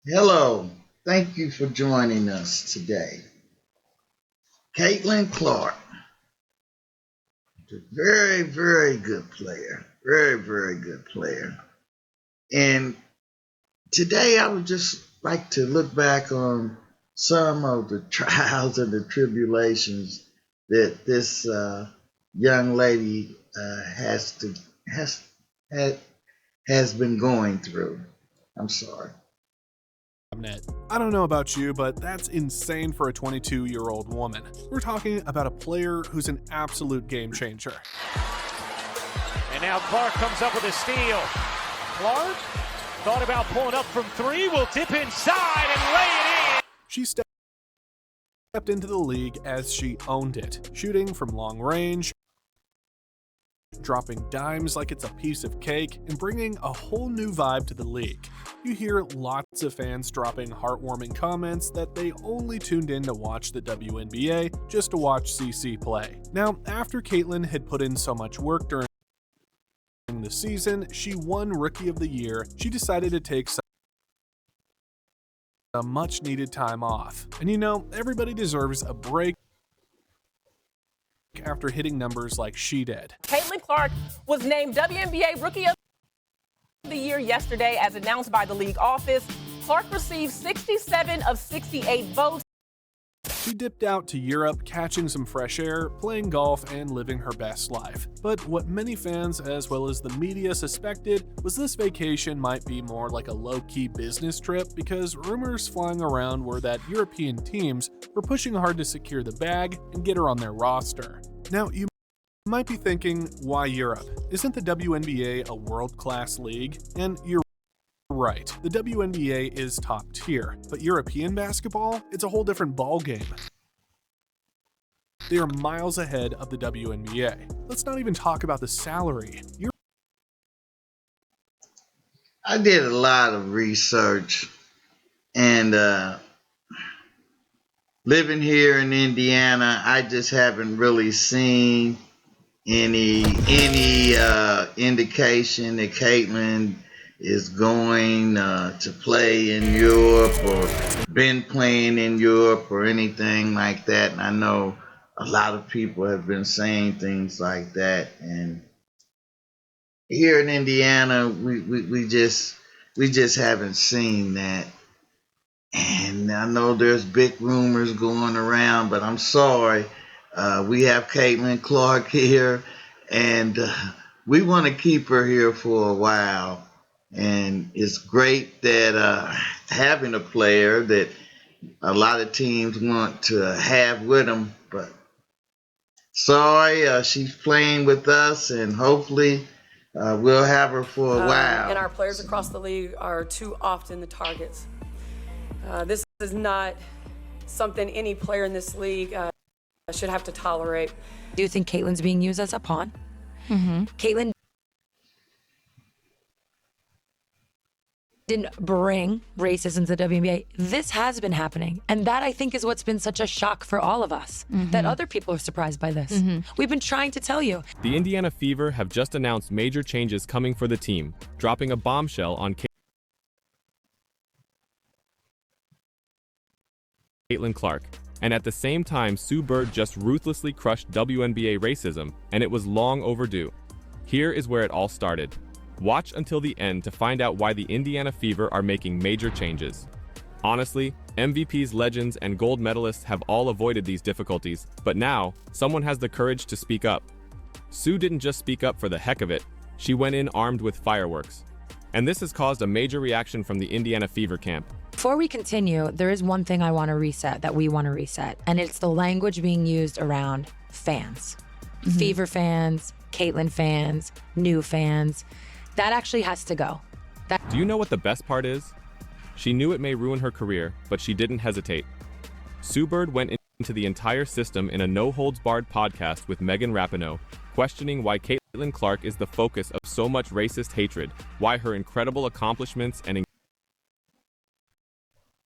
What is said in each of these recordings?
Hello, thank you for joining us today. TAKLK, a very, very good player. Very, very good player. And today I would just like to look back on some of the trials and the tribulations that this young lady has has has been going through. I'm sorry. I don't know about you, but that's insane for a 22-year-old woman. We're talking about a player who's an absolute game changer. And now Clark comes up with a steal. Clark thought about pulling up from three, will dip inside and lay it in. She stepped into the league as she owned it, shooting from long range, dropping dimes like it's a piece of cake, and bringing a whole new vibe to the league. You hear lots of fans dropping heartwarming comments that they only tuned in to watch the WNBA just to watch CC play. Now, after Caitlin had put in so much work during the season, she won Rookie of the Year. She decided to take some much needed time off. And you know, everybody deserves a break after hitting numbers like she did. Caitlin Clark was named WNBA Rookie of the Year yesterday as announced by the league office. Clark received 67 of 68 votes. She dipped out to Europe, catching some fresh air, playing golf, and living her best life. But what many fans, as well as the media, suspected was this vacation might be more like a low-key business trip, because rumors flying around were that European teams were pushing hard to secure the bag and get her on their roster. Now, you might be thinking, why Europe? Isn't the WNBA a world-class league? And you're right, the WNBA is top tier, but European basketball, it's a whole different ballgame. They are miles ahead of the WNBA. Let's not even talk about the salary. I did a lot of research, and living here in Indiana, I just haven't really seen any indication that Caitlin is going to play in Europe or been playing in Europe or anything like that. And I know a lot of people have been saying things like that. And here in Indiana, we just haven't seen that. And I know there's big rumors going around, but I'm sorry. We have Caitlin Clark here, and we want to keep her here for a while. And it's great that having a player that a lot of teams want to have with them, but sorry, she's playing with us, and hopefully we'll have her for a while. And our players across the league are too often the targets. This is not something any player in this league should have to tolerate. Do you think Caitlin's being used as a pawn? Caitlin didn't bring racism to the WNBA. This has been happening. And that, I think, is what's been such a shock for all of us, that other people are surprised by this. We've been trying to tell you. The Indiana Fever have just announced major changes coming for the team, dropping a bombshell on Caitlin Clark. And at the same time, Sue Bird just ruthlessly crushed WNBA racism, and it was long overdue. Here is where it all started. Watch until the end to find out why the Indiana Fever are making major changes. Honestly, MVPs, legends, and gold medalists have all avoided these difficulties, but now, someone has the courage to speak up. Sue didn't just speak up for the heck of it, she went in armed with fireworks. And this has caused a major reaction from the Indiana Fever camp. Before we continue, there is one thing I want to reset, that we want to reset, and it's the language being used around fans. Fever fans, Caitlin fans, new fans. That actually has to go. Do you know what the best part is? She knew it may ruin her career, but she didn't hesitate. Sue Bird went into the entire system in a no-holds-barred podcast with Megan Rapinoe, questioning why Caitlin Clark is the focus of so much racist hatred, why her incredible accomplishments and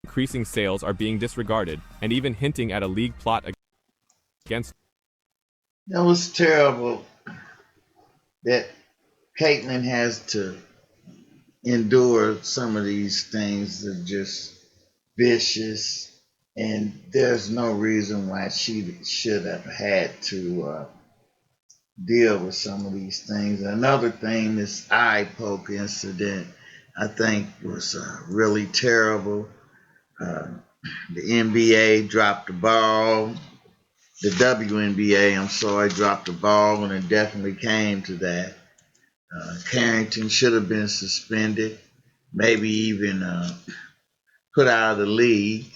increasing sales are being disregarded, and even hinting at a league plot against. That was terrible that Caitlin has to endure some of these things that are just vicious, and there's no reason why she should have had to deal with some of these things. Another thing, this eye poke incident, I think was really terrible. Uh, the NBA dropped the ball. The WNBA, I'm sorry, dropped the ball when it definitely came to that. Carrington should have been suspended, maybe even put out of the league.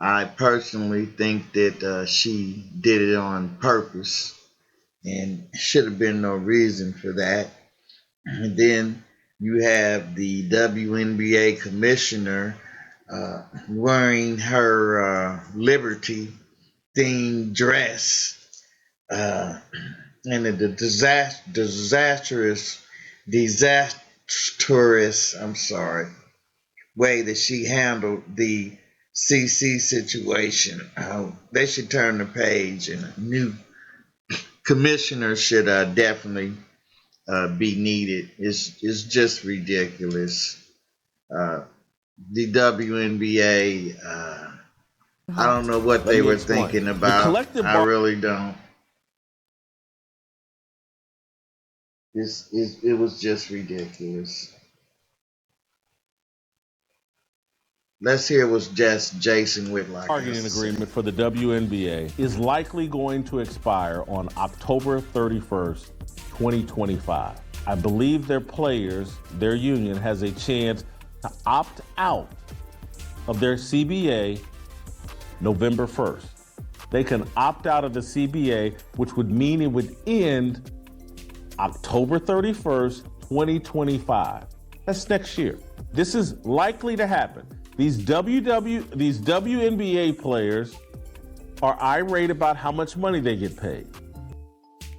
I personally think that she did it on purpose and should have been no reason for that. And then you have the WNBA commissioner wearing her Liberty themed dress and the disastrous, I'm sorry, way that she handled the CC situation. They should turn the page, and a new commissioner should definitely be needed. It's just ridiculous. Uh, the WNBA, I don't know what Let they me were explain. thinking The about. collective I really don't. It was just ridiculous. Let's hear what just Jason Whitlock has bargaining to say. agreement for the WNBA is likely going to expire on October 31st, 2025. I believe their players, their union, has a chance to opt out of their CBA November 1st. They can opt out of the CBA, which would mean it would end October 31st, 2025. That's next year. This is likely to happen. These WNBA players are irate about how much money they get paid.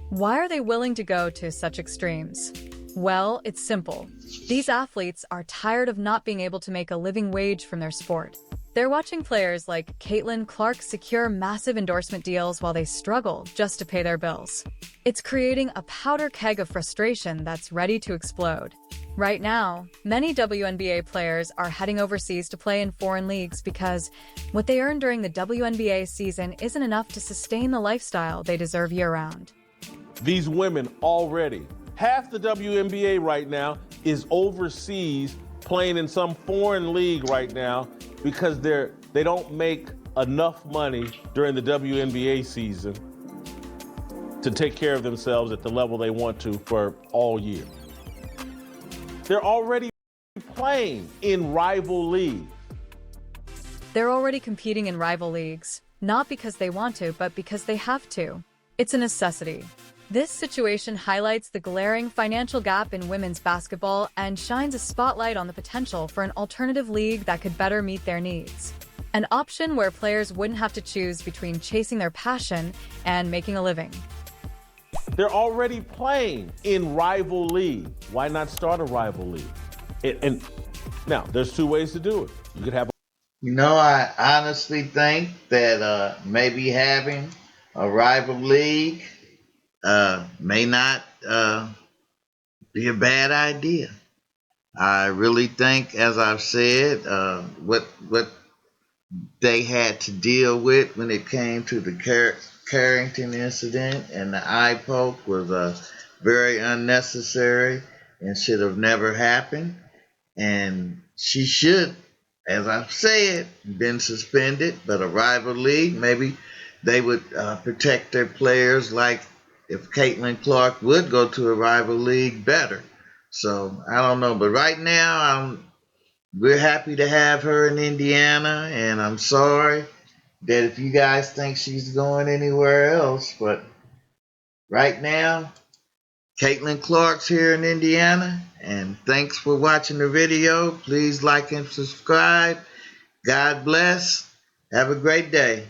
Why are they willing to go to such extremes? Well, it's simple. These athletes are tired of not being able to make a living wage from their sport. They're watching players like TAKLK secure massive endorsement deals while they struggle just to pay their bills. It's creating a powder keg of frustration that's ready to explode. Right now, many WNBA players are heading overseas to play in foreign leagues because what they earn during the WNBA season isn't enough to sustain the lifestyle they deserve year-round. These women already, half the WNBA right now is overseas playing in some foreign league right now because they don't make enough money during the WNBA season to take care of themselves at the level they want to for all year. They're already playing in rival leagues. They're already competing in rival leagues, not because they want to, but because they have to. It's a necessity. This situation highlights the glaring financial gap in women's basketball and shines a spotlight on the potential for an alternative league that could better meet their needs. An option where players wouldn't have to choose between chasing their passion and making a living. They're already playing in rival leagues. Why not start a rival league? And now, there's two ways to do it. You could have I honestly think that maybe having a rival league may not be a bad idea. I really think, as I've said, what they had to deal with when it came to the Carrington incident and the eye poke was very unnecessary and should have never happened. And she should, as I've said, been suspended. But a rival league, maybe they would protect their players like if TAKLK would go to a rival league better. So I don't know, but right now we're happy to have her in Indiana, and I'm sorry that if you guys think she's going anywhere else, but right now Caitlin Clark's here in Indiana, and thanks for watching the video. Please like and subscribe. God bless. Have a great day.